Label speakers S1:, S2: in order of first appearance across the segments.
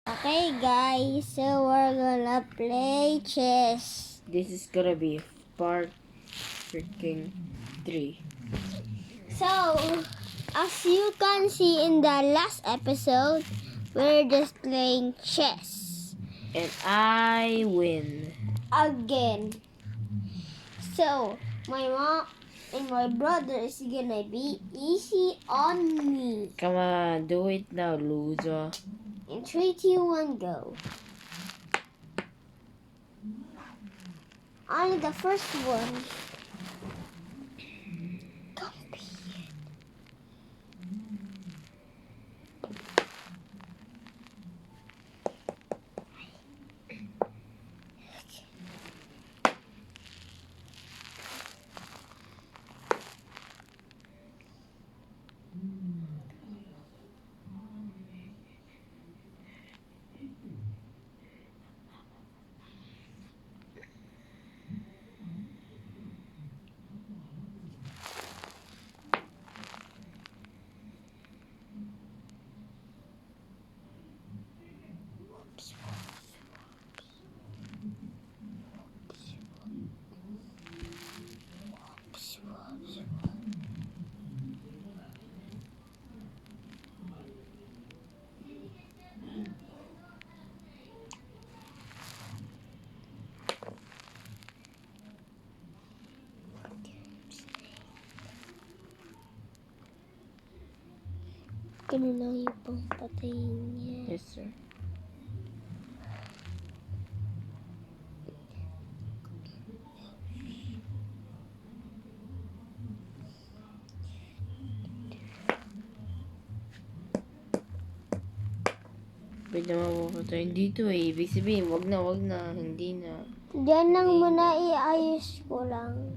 S1: Okay guys, so we're gonna play chess.
S2: This is gonna be part freaking 3.
S1: So, as you can see in the last episode, we're just playing chess
S2: And I win.
S1: again. So, my mom and my brother is gonna be easy on me.
S2: Come on, do it now, loser.
S1: In 3, 2, 1, go. Only the first one. Ganun lang yung pangpatayin niya.
S2: Yes, sir. Pwede naman papatayin dito eh. Ibig sabihin, wag na, hindi na.
S1: Diyan lang muna iayos ko lang.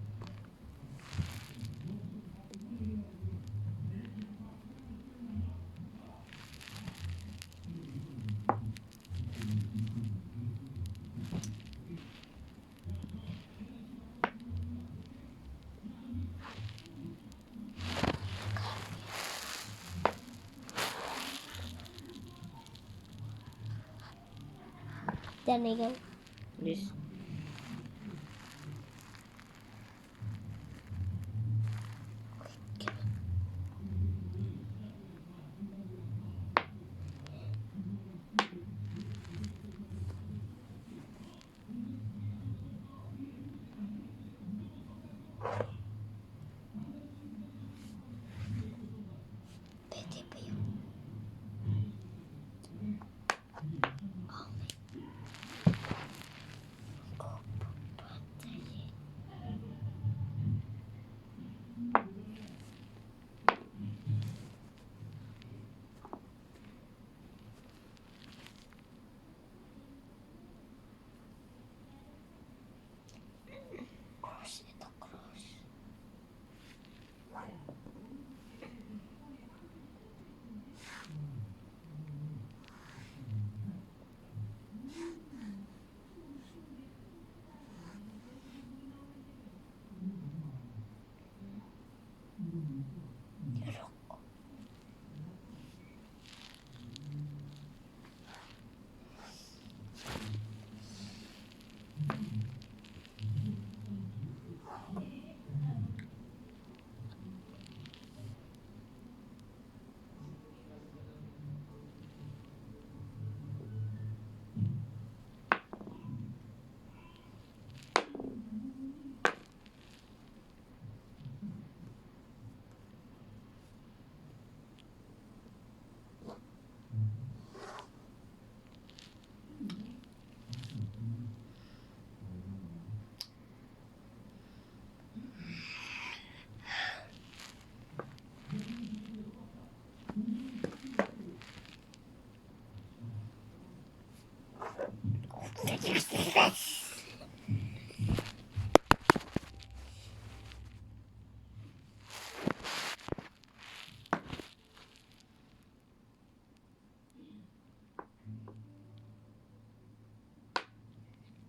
S1: Then I go.
S2: Yes.
S1: Pwede ba yun? Cross ito, cross.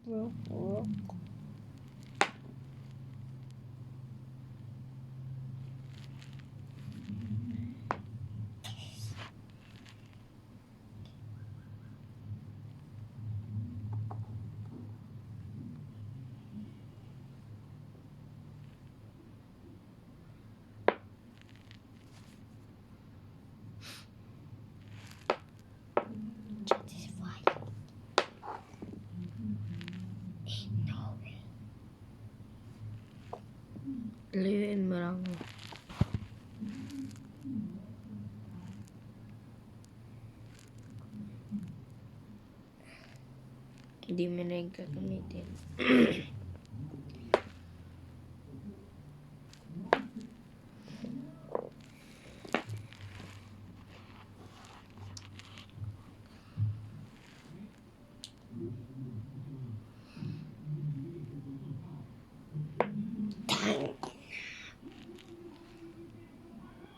S1: Rook. Satisfy. Ain't no way.
S2: Layuin mo lang. Hindi mo na yung gagamitin.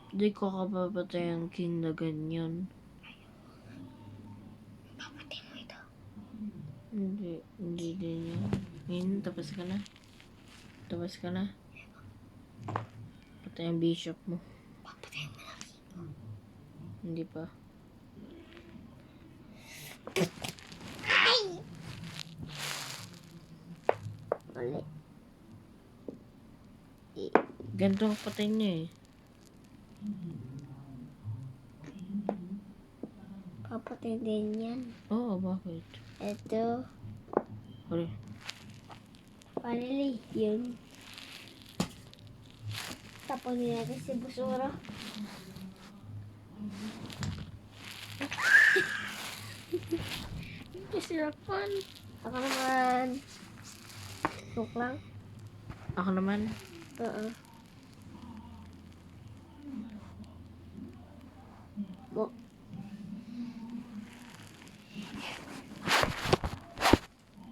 S2: Hindi ko kapapatay ang king na ganyan.
S1: Papatay mo ito.
S2: Hindi din yan. Ngayon, tapos ka na. Tapos ka na. Patay ang bishop mo.
S1: Papatay mo lang.
S2: Hindi pa.
S1: Ay! Ulit.
S2: Ganito ang patay niya eh.
S1: Papatay din yan.
S2: Oo, bakit?
S1: Ito.
S2: Huli.
S1: Finally, yun. Tapunin natin si Busura.
S2: Kasi fun.
S1: Ako naman. Joke lang.
S2: Ako naman.
S1: Oo.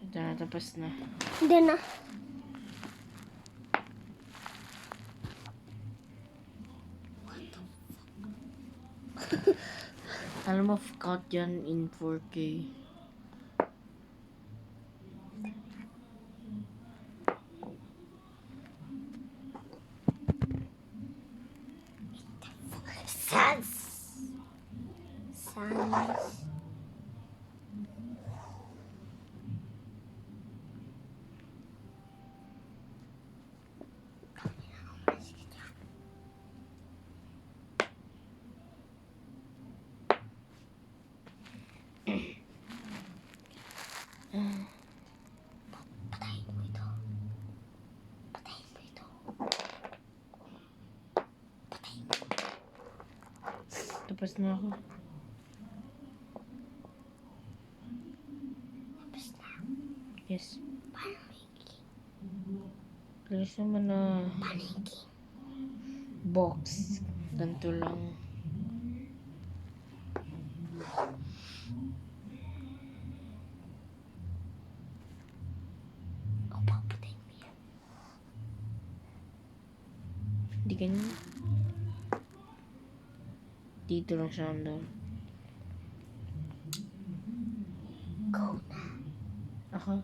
S2: Ito na, tapos na.
S1: Hindi na.
S2: Alam mo, cut yan in 4K.
S1: Sans. Sans. Patayin mo ito. Patayin mo ito. Patayin mo.
S2: Tapos na ako.
S1: Tapos na.
S2: Yes.
S1: Paano making?
S2: Bilis naman na
S1: Paano making?
S2: box. Ganito lang.
S1: O, papatayin mo yan.
S2: Hindi ganyan. Dito lang siya hanggang.
S1: Go na.
S2: Ako.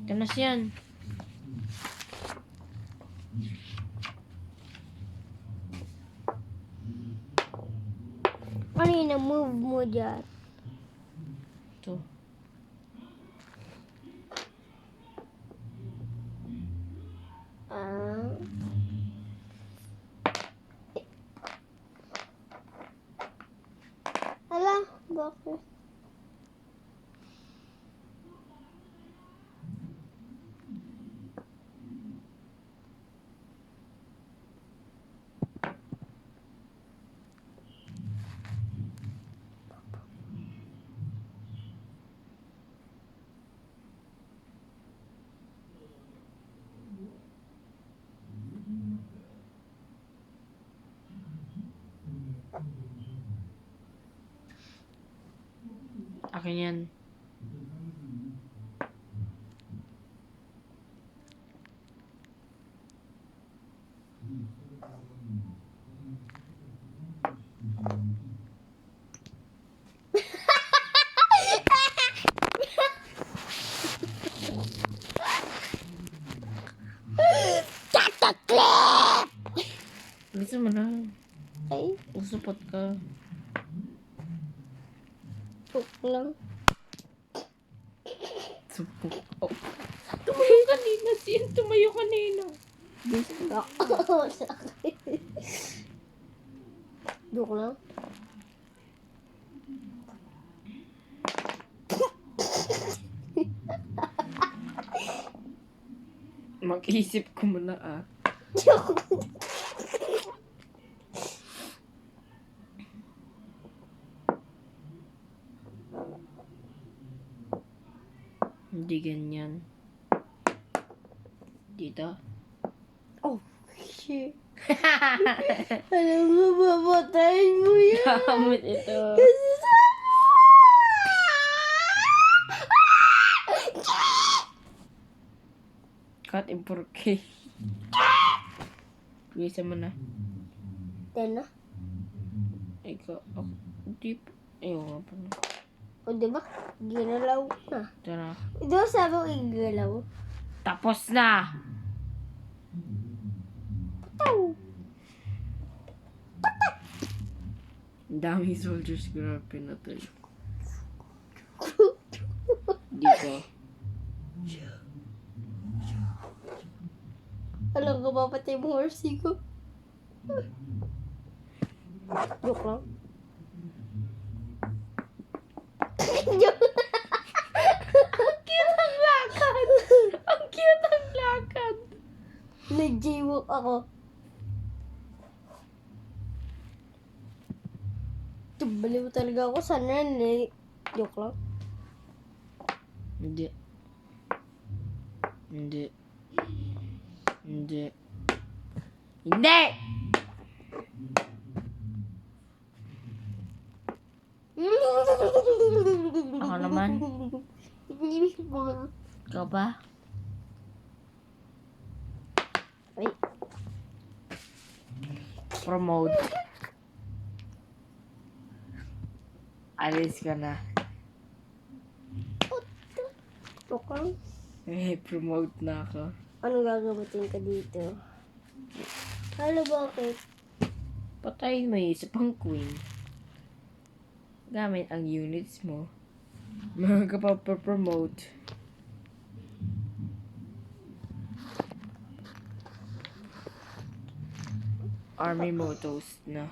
S2: Tanas yan.
S1: Ano yun ang move mo dyan?
S2: Ito.
S1: Hala, bakit?
S2: Akin yan.
S1: Tataklip!
S2: Gusto mo na.
S1: Ay,
S2: Usupot ka.
S1: joke lang.
S2: Supok. Oh. Tumayo kanina. Siyan tumayo kanina.
S1: Gusto sa akin. Joke lang.
S2: Mag-isip ko muna ah.
S1: Joke.
S2: Hindi ganyan. Dito.
S1: Oh, shit. Alam mo, babatayin mo yan.
S2: Gamit ito.
S1: Kasi sa...
S2: Cut in 4K. Bisa mo na.
S1: Ten na?
S2: Ikaw. Oh, deep. Ayaw nga pa na.
S1: O, diba? Ginalaw na.
S2: Tara.
S1: Diba sabi ko igalaw?
S2: Tapos na!
S1: Pataw!
S2: Ang daming soldiers ko na pinatay. Dito.
S1: Alam ko, papatay mo horsey ko. Joke lang. Joke.
S2: Ang cute ang lakad! Ang cute ang lakad!
S1: Nag-jaywalk ako. Baliw talaga ako. Sana na. Joke lang.
S2: Hindi. Hindi. Hindi. Hindi! Ako naman. Ikaw ba?
S1: Ay,
S2: Promote. Alis ka na.
S1: joke lang.
S2: Promote na ako.
S1: Anong gagamitin ka dito? Hello, bakit?
S2: Patayin mo yung isa pang queen. Gamit ang units mo. Mga kapag-promote. Army motos na.